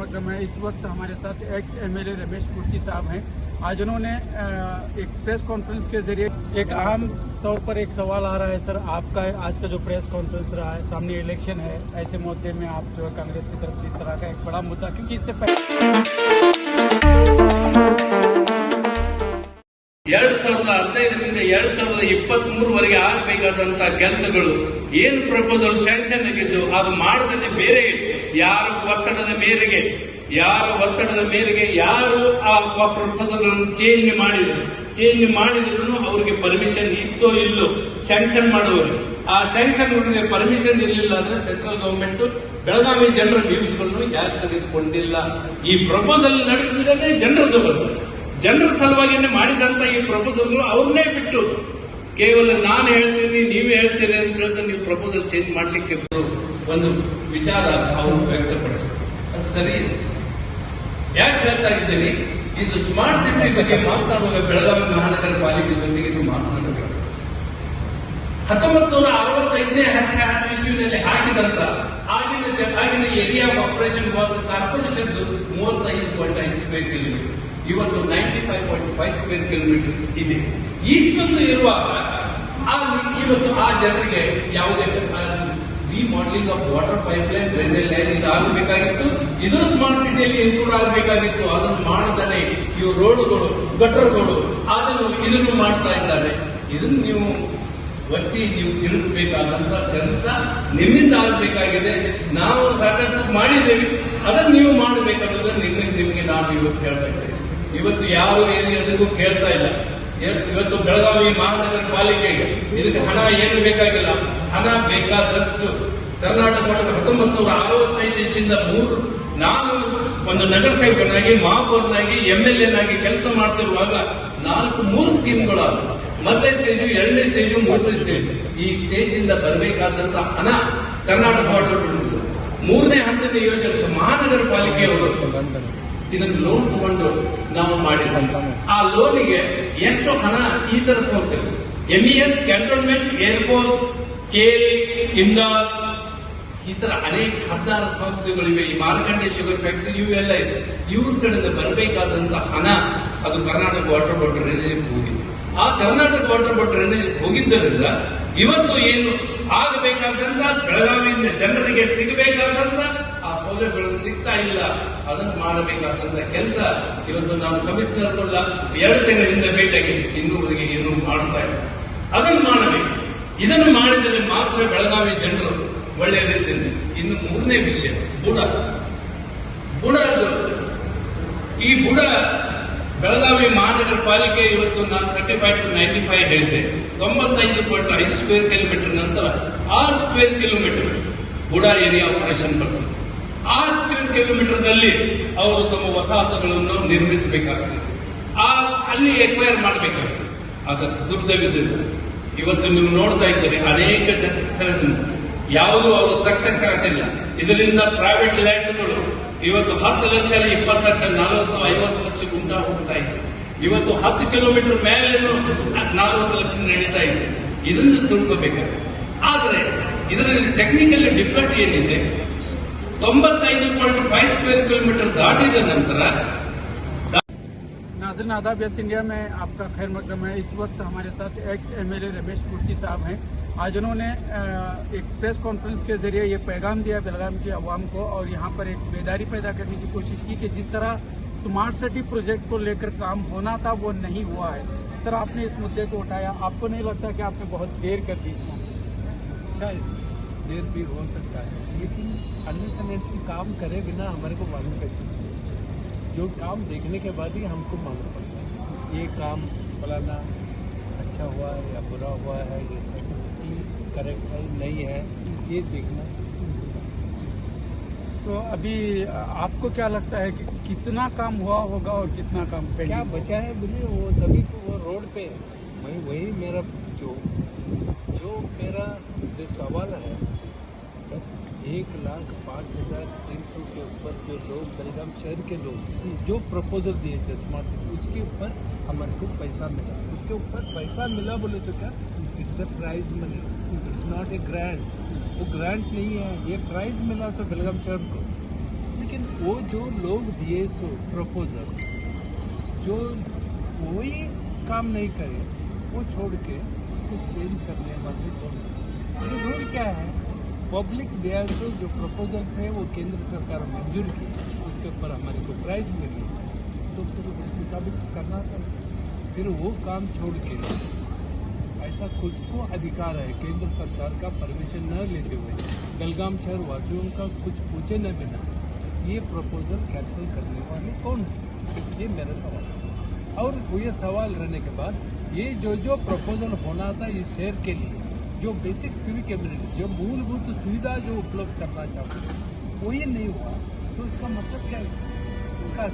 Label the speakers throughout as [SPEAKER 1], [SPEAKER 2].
[SPEAKER 1] मकदम है। इस वक्त हमारे साथ एक्स एमएलए रमेश कुर्ची साहब हैं। आज उन्होंने एक प्रेस कॉन्फ्रेंस के जरिए एक आम तौर पर एक सवाल आ रहा है सर, आपका आज का जो प्रेस कॉन्फ्रेंस रहा है, सामने इलेक्शन है, ऐसे मुद्दे में आप जो है कांग्रेस की तरफ से इस तरह का एक बड़ा मुद्दा, क्योंकि इससे पहले
[SPEAKER 2] 2015ರಿಂದ 2023ವರೆಗೆ ಆಗಬೇಕಾದಂತಹ ಕೆಲಸಗಳು ಏನು ಪ್ರಪೋಸಲ್ ಸ್ಯಾಂಕ್ಷನ್ ಆಗಿದ್ದು ಅದು ಮಾಡದೇ ಬೇರೆ ಯಾರ ಒತ್ತಡದ ಮೇರೆಗೆ ಯಾರು ಆ ಪ್ರಪೋಸಲ್ ಚೇಂಜ್ ಮಾಡಿದ್ರು ಅವರಿಗೆ ಪರ್ಮಿಷನ್ ಇತ್ತೋ ಇಲ್ಲೋ ಸ್ಯಾಂಕ್ಷನ್ ಮಾಡುವವರು, ಆ ಸ್ಯಾಂಕ್ಷನ್ ಅವರಿಗೆ ಪರ್ಮಿಷನ್ ಇರಲಿಲ್ಲ ಅಂದ್ರೆ ಸೆಂಟ್ರಲ್ ಗವರ್ಮೆಂಟ್ ಬೆಳಗಾವಿ ಜನರ ವ್ಯೂಸ್ಗಳನ್ನು ಯಾರು ತೆಗೆದುಕೊಂಡಿಲ್ಲ. ಈ ಪ್ರಪೋಸಲ್ ನಡೆದಿದೆ ಜನರ ಸಲುವಾಗಿನೇ ಮಾಡಿದಂತ ಈ ಪ್ರಪೋಸಲ್ಗಳು ಅವ್ರನ್ನೇ ಬಿಟ್ಟು ಕೇವಲ ನಾನು ಹೇಳ್ತೀನಿ ನೀವೇ ಹೇಳ್ತೀರಿ ಅಂತ ಹೇಳಿದ್ರೆ ನೀವು ಪ್ರಪೋಸಲ್ ಚೇಂಜ್ ಮಾಡ್ಲಿಕ್ಕೆ ಒಂದು ವಿಚಾರ ಅವರು ವ್ಯಕ್ತಪಡಿಸಿದ್ರು. ಅದು ಸರಿ ಇದೆ. ಯಾಕೆ ಹೇಳ್ತಾ ಇದ್ದೀನಿ, ಇದು ಸ್ಮಾರ್ಟ್ ಸಿಟಿ ಬಗ್ಗೆ ಮಾತನಾಡುವಾಗ ಬೆಳಗಾವಿ ಮಹಾನಗರ ಪಾಲಿಕೆ ಜೊತೆಗೆ ಇದು ಮಾತನಾಡಬೇಕು. 1965ನೇ ಇಸ್ವಿನಲ್ಲಿ ಆಗಿದಂತ ಆಗಿನ area operation corporation 35.5 square kilometre, ಇವತ್ತು 95.5 ಸ್ಕ್ವೇರ್ ಕಿಲೋಮೀಟರ್ ಇದೆ. ಇಷ್ಟೊಂದು ಇರುವಾಗ ಇವತ್ತು ಆ ಜನರಿಗೆ ಯಾವುದೇ remodelling of water pipeline, drainage line ಇದು ಆಗಬೇಕಾಗಿತ್ತು. ಇದು ಸ್ಮಾರ್ಟ್ ಸಿಟಿಯಲ್ಲಿ ಇನ್ಕ್ಲೂಡ್ ಆಗಬೇಕಾಗಿತ್ತು. ಅದನ್ನು ಮಾಡದಾನೆ ಇವು ರೋಡ್ಗಳು, ಗಟರ್ಗಳು ಇದನ್ನು ಮಾಡ್ತಾ ಇದ್ದಾರೆ. ಇದನ್ನು ನೀವು ತಿಳಿಸಬೇಕಾದಂತ ಕೆಲಸ ನಿಮ್ಮಿಂದ ಆಗಬೇಕಾಗಿದೆ. ನಾವು ಸಾಕಷ್ಟು ಮಾಡಿದ್ದೇವೆ, ಅದನ್ನು ನೀವು ಮಾಡಬೇಕಾದ್ರೆ ನಿಮಗೆ ನಾನು ಇವತ್ತು ಹೇಳ್ತಾ ಇದ್ದೇನೆ. ಇವತ್ತು ಯಾರು ಏನು ಅದಕ್ಕೂ ಕೇಳ್ತಾ ಇಲ್ಲ. ಇವತ್ತು ಬೆಳಗಾವಿ ಮಹಾನಗರ ಪಾಲಿಕೆಗೆ ಇದಕ್ಕೆ ಹಣ ಏನು ಬೇಕಾಗಿಲ್ಲ, ಹಣ ಬೇಕಾದಷ್ಟು ಕರ್ನಾಟಕ 1965 ನಾನು ಒಂದು ನಗರ ಸೇವಕನಾಗಿ, ಮಹಾಪೌರನಾಗಿ, ಎಂಎಲ್ಎನಾಗಿ ಕೆಲಸ ಮಾಡ್ತಿರುವಾಗ 3 ಸ್ಕೀಮ್ಗಳಾದ ಮೊದಲನೇ ಸ್ಟೇಜು, 2ನೇ ಸ್ಟೇಜು, 3ನೇ ಸ್ಟೇಜ್. ಈ ಸ್ಟೇಜ್ ಇಂದ ಬರಬೇಕಾದಂತ ಹಣ ಕರ್ನಾಟಕ ವಾಟರ್ 3ನೇ ಹಂತದ ಯೋಜನೆ ಮಹಾನಗರ ಪಾಲಿಕೆಯವರು ಇದನ್ನು ಲೋನ್ ತಗೊಂಡು ನಾವು ಮಾಡಿದ್ವಿ. ಆ ಲೋನಿಗೆ ಎಷ್ಟು ಹಣ ಈ ತರ ಸಂಸ್ಥೆಗಳು MES, cantonment, air force, KLE, Indal, ಈ ತರ ಅನೇಕ 16 ಸಂಸ್ಥೆಗಳಿವೆ. ಈ ಮಾರ್ಕಂಡೆ ಶುಗರ್ ಫ್ಯಾಕ್ಟರಿ ಇವೆಲ್ಲ ಇದೆ. ಇವ್ರ ಕಡೆಯಿಂದ ಬರಬೇಕಾದಂತ ಹಣ ಅದು ಕರ್ನಾಟಕ ವಾಟರ್ ಬೋರ್ಡ್ ಡ್ರೈನೇಜ್ ಹೋಗಿದೆ. ಆ ಕರ್ನಾಟಕ ವಾಟರ್ ಬೋರ್ಡ್ ಡ್ರೈನೇಜ್ ಹೋಗಿದ್ದರಿಂದ ಇವತ್ತು ಏನು ಆಗಬೇಕಾದಂತ ಬೆಳಗಾವಿಯಿಂದ ಜನರಿಗೆ ಸಿಗಬೇಕಾದಂತ ಆ ಸೌಲಭ್ಯಗಳು ಸಿಗ್ತಾ ಇಲ್ಲ. ಅದನ್ನು ಮಾಡಬೇಕಾದಂತ ಕೆಲಸ ಇವತ್ತು ನಾನು ಕಮಿಷನರ್ 2 ತಿಂಗಳಿಂದ ಭೇಟಿಯಾಗಿದ್ದೆ, ಇನ್ನೂವರೆಗೆ ಏನು ಮಾಡ್ತಾ ಇಲ್ಲ. ಅದನ್ನು ಮಾಡಬೇಕು. ಇದನ್ನು ಮಾಡಿದರೆ ಮಾತ್ರ ಬೆಳಗಾವಿ ಜನರು ಒಳ್ಳೆಯ ರೀತಿಯಲ್ಲಿ. ಇನ್ನು 3ನೇ ವಿಷಯ ಈ ಬುಡ ಬೆಳಗಾವಿ ಮಹಾನಗರ ಪಾಲಿಕೆ ಇವತ್ತು ನಾನು 35 to 95 ಹೇಳಿದೆ. 95.5 ಸ್ಕ್ವೇರ್ ಕಿಲೋಮೀಟರ್ ನಂತರ 6 ಸ್ಕ್ವೇರ್ ಕಿಲೋಮೀಟರ್ ಬುಡ ಏರಿಯಾ ಆಪರೇಷನ್ ಬರ್ತದೆ. 6 ಸ್ಕ್ವೇರ್ ಕಿಲೋಮೀಟರ್ದಲ್ಲಿ ಅವರು ತಮ್ಮ ವಸಾಹತುಗಳನ್ನು ನಿರ್ಮಿಸಬೇಕಾಗ್ತದೆ, ಅಲ್ಲಿ ಎಕ್ವೈರ್ ಮಾಡಬೇಕಾಗ್ತದೆ. ಅದರ ದುರ್ದೈವದಿಂದ ಇವತ್ತು ನೀವು ನೋಡ್ತಾ ಇದ್ದೀರಿ ಅನೇಕ ಸ್ಥಳದಿಂದ ಯಾವುದು ಅವರು ಸಕ್ಸಸ್ ಆಗ್ತಿಲ್ಲ. ಇದರಿಂದ ಪ್ರೈವೇಟ್ ಲ್ಯಾಂಡ್ಗಳು ಇವತ್ತು 10 ಲಕ್ಷ, 20 ಲಕ್ಷ, 40, 50 ಲಕ್ಷ ಗುಂಟ ಹೋಗ್ತಾ ಇದೆ. ಇವತ್ತು 10 ಕಿಲೋಮೀಟರ್ ಮೇಲೆ 40 ಲಕ್ಷ ನಡೀತಾ ಇದೆ. ಇದನ್ನು ತಿಳ್ಕೋಬೇಕಾಗಿದೆ. ಆದರೆ ಇದರಲ್ಲಿ ಟೆಕ್ನಿಕಲ್ ಡಿಫಿಕಲ್ಟಿ ಏನಿದೆ, 95.5 ಸ್ಕ್ವೇರ್ ಕಿಲೋಮೀಟರ್ ದಾಟಿದ ನಂತರ
[SPEAKER 1] नाज़रीन आदाब, यस इंडिया में आपका खैर मकदम है। इस वक्त हमारे साथ एक्स एमएलए रमेश कुर्ची साहब हैं। आज उन्होंने एक प्रेस कॉन्फ्रेंस के जरिए ये पैगाम दिया बेलगाम की आवाम को और यहाँ पर एक बेदारी पैदा करने की कोशिश की कि जिस तरह स्मार्ट सिटी प्रोजेक्ट को लेकर काम होना था वो नहीं हुआ है। सर, आपने इस मुद्दे को उठाया, आपको नहीं लगता कि आपने बहुत देर कर दी इसमें?
[SPEAKER 3] शायद देर भी हो सकता है, लेकिन अननेसेसरी काम करे बिना हमारे को मालूम कैसे? जो काम देखने के बाद ही हमको मालूम पड़ता है ये काम फलाना अच्छा हुआ है या बुरा हुआ है, ये साइंटिफिकली करेक्ट है नहीं है, ये देखना।
[SPEAKER 1] तो अभी आपको क्या लगता है कि कितना काम हुआ होगा और कितना काम
[SPEAKER 3] क्या बचा है? बोले वो सभी तो वो रोड पे वही मेरा जो मेरा जो सवाल है, 1,05,300 के ऊपर जो लोग बेलगाम शहर के लोग जो प्रपोजल दिए थे स्मार्ट सिटी, उसके ऊपर हमारे को पैसा मिला। उसके ऊपर पैसा मिला बोले तो क्या, it's a prize money, it's not a grant. वो ग्रांट नहीं है, ये प्राइज मिला सब बेलगाम शहर को। लेकिन वो जो लोग दिए सो प्रपोजल जो वही काम नहीं करे वो छोड़ के उसको चेंज करने वाले कौन है? तो रूल क्या है? पब्लिक दिया तो जो प्रपोजल थे वो केंद्र सरकार मंजूर की, उसके ऊपर हमारे को प्राइज मिली, तो फिर उस मुताबिक करना था। फिर वो काम छोड़ के ऐसा खुद को अधिकार है केंद्र सरकार का परमिशन न लेते हुए बेलगाम शहर वासियों का कुछ पूछे न बिना ये प्रपोजल कैंसिल करने वाले कौन है? ये मेरा सवाल है। और वो ये सवाल रहने के बाद ये जो प्रपोजल होना था इस शहर के लिए, जो बेसिक सिविक एबिलिटी, जो मूलभूत सुविधा जो उपलब्ध करना चाहते वो ये नहीं हुआ, तो इसका मतलब क्या है? इसका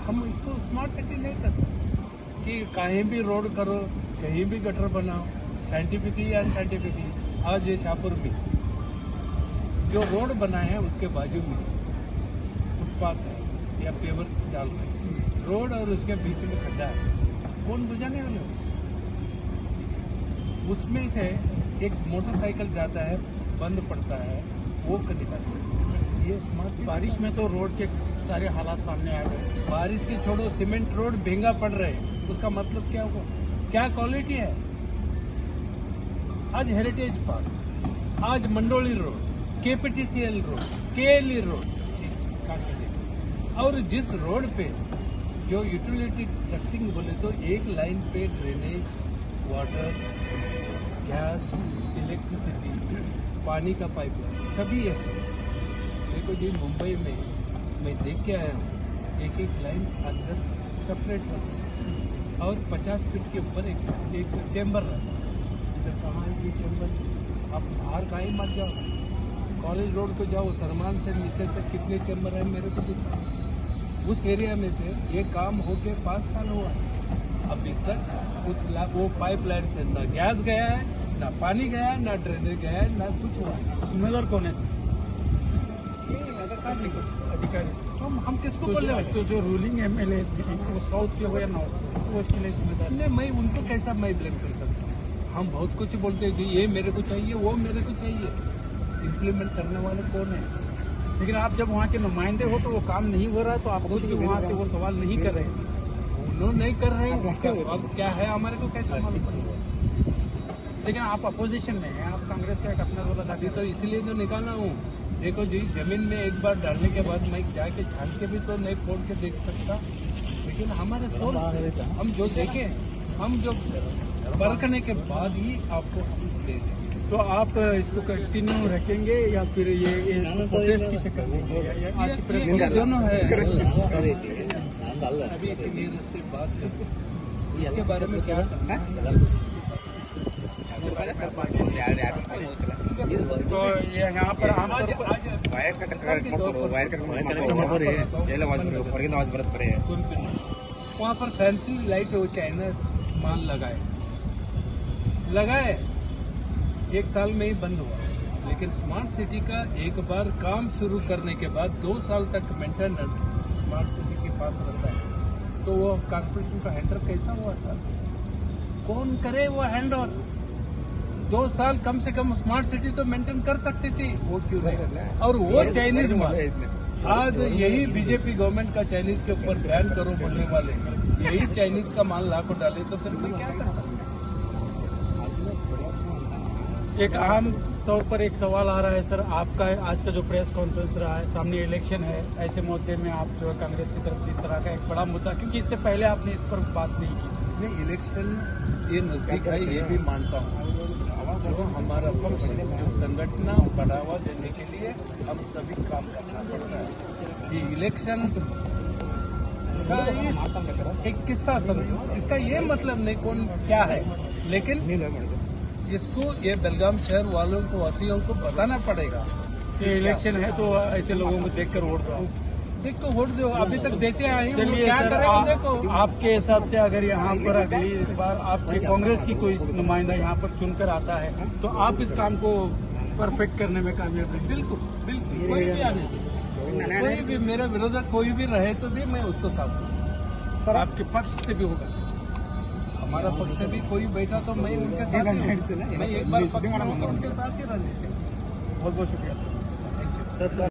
[SPEAKER 3] हम इसको स्मार्ट सिटी नहीं कर सकते कि कहीं भी रोड करो, कहीं भी गटर बनाओ, साइंटिफिकली अनसाइंटिफिकली। आज ये शाहपुर में जो रोड बना है उसके बाजू में फुटपाथ है या पेवर्स डाल रहे हैं, रोड और उसके बीच में खड्डा है, कौन बुझाने वाले हो? उसमें से एक मोटरसाइकिल जाता है, बंद पड़ता है, वो निकालते हैं। ये स्मार्ट
[SPEAKER 1] बारिश में तो रोड के सारे हालात सामने आ गए।
[SPEAKER 3] बारिश की छोड़ो, सीमेंट रोड महंगा पड़ रहे हैं, उसका मतलब क्या होगा? क्या क्वालिटी है? आज हेरिटेज पार्क, आज Mandoli road, KPTCL road, KLE road, और जिस रोड पे जो यूटिलिटी ट्रस्टिंग बोले तो एक लाइन पे ड्रेनेज, वाटर, गैस, इलेक्ट्रिसिटी, पानी का पाइपलाइन सभी है। देखो जी मुंबई में मैं देख के आया हूँ, एक एक लाइन अंदर सेपरेट रहती है और 50 फीट के ऊपर एक चैम्बर रहता है। इधर कहाँ है ये चैम्बर? आप बाहर कहीं मत जाओ, कॉलेज रोड को जाओ, सरमान से नीचे तक कितने चैम्बर है मेरे को दिखा। उस एरिया में से ये काम होके 5 साल हुआ, अभी तक वो पाइपलाइन से ना गैस गया है, ना पानी गया है, ना ड्रेनेज गया है, ना कुछ हुआ है।
[SPEAKER 1] जिम्मेदार कौन है?
[SPEAKER 3] अधिकारी तो हम किसको बोल रहे हैं?
[SPEAKER 1] तो जो रूलिंग MLA हैं वो साउथ के हो या नॉर्थ, वो इसके लिए जिम्मेदार
[SPEAKER 3] नहीं, मैं उनको कैसा मैं ब्लेम कर सकता हूँ? हम बहुत कुछ बोलते हैं कि ये मेरे को चाहिए, वो मेरे को चाहिए, इम्प्लीमेंट करने वाले कौन है?
[SPEAKER 1] लेकिन आप जब वहाँ के नुमाइंदे हो तो वो काम नहीं हो रहा है, तो आप खुद भी वहाँ से वो सवाल नहीं कर रहे हैं।
[SPEAKER 3] उन्होंने नहीं कर रहे हैं, अब क्या है हमारे को कैसा मालूम पड़ेगा?
[SPEAKER 1] लेकिन आप अपोजिशन में हैं, आप कांग्रेस का एक अपना रोल अदा
[SPEAKER 3] अभी तो इसलिए तो निकाला हूँ। देखो जी, जमीन में एक बार डालने के बाद मैं जाके छान के भी तो नहीं फोड़ के देख सकता, लेकिन हमारे सोर्स से हम जो देखें, हम जो परखने के बाद ही आपको हम दे देंगे।
[SPEAKER 1] तो आप इसको कंटिन्यू रखेंगे या फिर ये प्रोटेस्ट की शक्ल देंगे या आज की प्रेस
[SPEAKER 3] ये दोनों है। अभी सीनियर से बात करते इसके बारे में क्या करना है।
[SPEAKER 1] तो ये यहाँ पर आमतौर पर
[SPEAKER 3] वहाँ पर फैंसी लाइट वो चाइना माल लगाए 1 साल में ही बंद हुआ, लेकिन स्मार्ट सिटी का एक बार काम शुरू करने के बाद 2 साल तक मेंटेनेंस स्मार्ट सिटी के पास रहता है। तो वो कॉर्पोरेशन का हैंडओवर कैसा हुआ था? कौन करे वो हैंडओवर? 2 साल कम से कम स्मार्ट सिटी तो मेंटेन कर सकती थी, वो क्यों नहीं? और वो चाइनीज माल, आज यही बीजेपी गवर्नमेंट का चाइनीज के ऊपर बैन करो बोलने वाले, यही चाइनीज का माल ला को डाले तो फिर मैं क्या कर सकता?
[SPEAKER 1] एक आम तौर पर एक सवाल आ रहा है सर, आपका आज का जो प्रेस कॉन्फ्रेंस रहा है, सामने इलेक्शन है, ऐसे मुद्दे में आप जो है कांग्रेस की तरफ से इस तरह का एक बड़ा मुद्दा, क्योंकि इससे पहले आपने इस पर बात नहीं की।
[SPEAKER 3] नहीं, इलेक्शन ये नजदीक है, ये भी मानता हूँ। जो हमारा पक्ष जो संगठन बढ़ावा देने के लिए हम सभी काम करना पड़ता है। ये इलेक्शन का एक किस्सा समझो, इसका ये मतलब नहीं कौन क्या है, लेकिन इसको ये बेलगाम शहर वालों को, वासियों को बताना पड़ेगा
[SPEAKER 1] कि इलेक्शन है तो ऐसे लोगों को देखकर वोट दो।
[SPEAKER 3] देख तो वोट दो, अभी तक देते आए हैं,
[SPEAKER 1] चलिए
[SPEAKER 3] क्या
[SPEAKER 1] सर,
[SPEAKER 3] करेंगे देखो।
[SPEAKER 1] आपके हिसाब से अगर यहाँ पर अगली बार आपके कांग्रेस की कोई नुमाइंदा यहाँ पर चुनकर आता है तो आप इस काम को परफेक्ट करने में कामयाब हैं?
[SPEAKER 3] बिल्कुल बिल्कुल, कोई भी आने दे, कोई भी मेरा विरोधक कोई भी रहे तो भी मैं उसको साथ दूँ।
[SPEAKER 1] सर आपके पक्ष से भी होगा?
[SPEAKER 3] हमारा पक्ष से भी कोई बैठा तो मैं उनके साथ ही रहूँ। मैं एक बार पक्ष में हूँ तो उनके साथ ही रहने।
[SPEAKER 1] बहुत बहुत शुक्रिया सर।
[SPEAKER 3] Thank you.